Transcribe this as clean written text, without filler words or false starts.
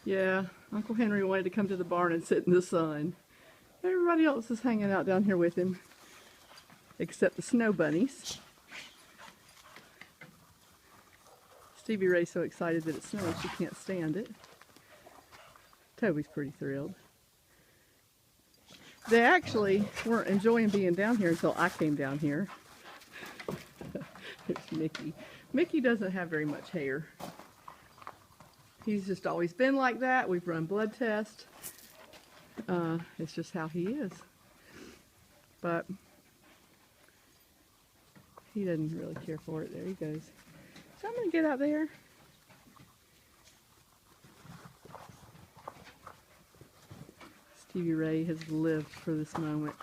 Yeah, Uncle Henry wanted to come to the barn and sit in the sun. Everybody else is hanging out down here with him, except the snow bunnies. Stevie Rae's so excited that it snows she can't stand it. Toby's pretty thrilled. They actually weren't enjoying being down here until I came down here. There's Mickey. Mickey doesn't have very much hair. He's just always been like that. We've run blood tests. It's just how he is. But he doesn't really care for it. There he goes. So I'm going to get out there. Stevie Rae has lived for this moment.